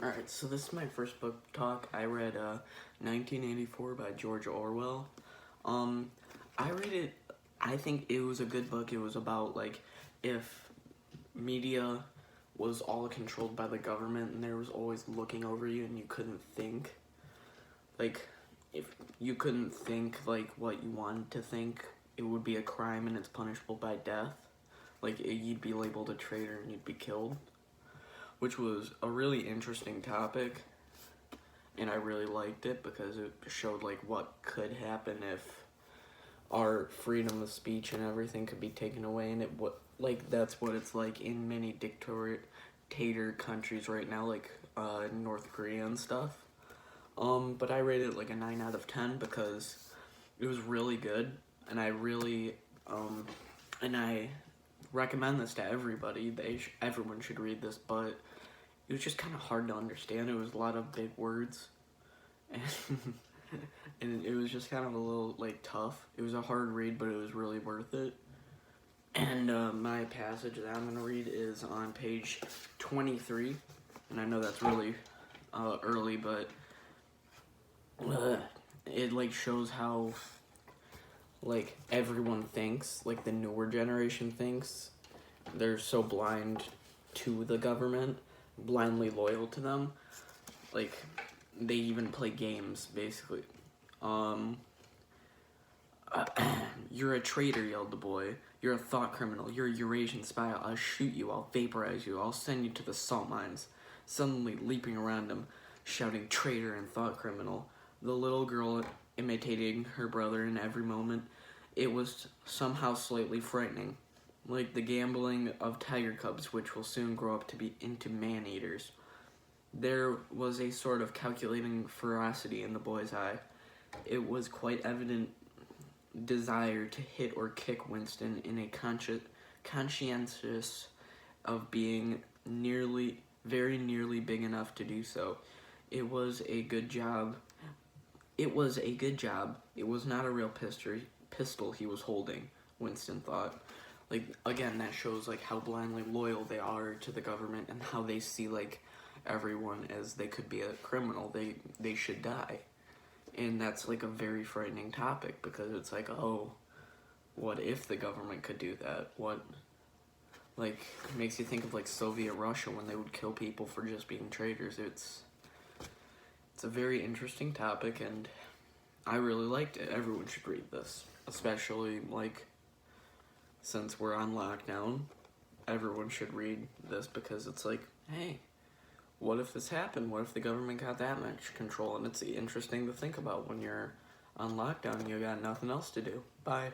Alright, so this is my first book talk. I read 1984 by George Orwell. I read it, I think it was a good book. It was about, like, if media was all controlled by the government and there was always looking over you and you couldn't think. Like, if you couldn't think, like, what you wanted to think, it would be a crime and it's punishable by death. Like, you'd be labeled a traitor and you'd be killed. Which was a really interesting topic, and I really liked it because it showed like what could happen if our freedom of speech and everything could be taken away, and that's what it's like in many dictator countries right now, like North Korea and stuff. But I rated it like a 9 out of 10 because it was really good, and I recommend this to everybody. Everyone should read this, but it was just kind of hard to understand. It was a lot of big words, and, and it was just kind of a little like tough. It was a hard read, but it was really worth it. And my passage that I'm gonna read is on page 23, and I know that's really early, but it like shows how like everyone thinks, like the newer generation thinks. They're so blind to the government, blindly loyal to them. Like, they even play games, basically. You're a traitor, yelled the boy. You're a thought criminal. You're a Eurasian spy. I'll shoot you. I'll vaporize you. I'll send you to the salt mines. Suddenly leaping around him, shouting traitor and thought criminal. The little girl imitating her brother in every moment. It was somehow slightly frightening, like the gambling of tiger cubs, which will soon grow up to be into man-eaters. There was a sort of calculating ferocity in the boy's eye. It was quite evident desire to hit or kick Winston in a conscientious of being very nearly big enough to do so. It was a good job. It was a good job. It was not a real pistol he was holding, Winston thought. Like, again, that shows like how blindly loyal they are to the government and how they see like everyone as they could be a criminal. They should die. And that's like a very frightening topic because it's like, oh, what if the government could do that? What, like, makes you think of like Soviet Russia when they would kill people for just being traitors. It's a very interesting topic, and I really liked it. Everyone should read this, especially like since we're on lockdown. Everyone should read this because it's like, hey, what if this happened? What if the government got that much control? And it's interesting to think about when you're on lockdown and you got nothing else to do. Bye.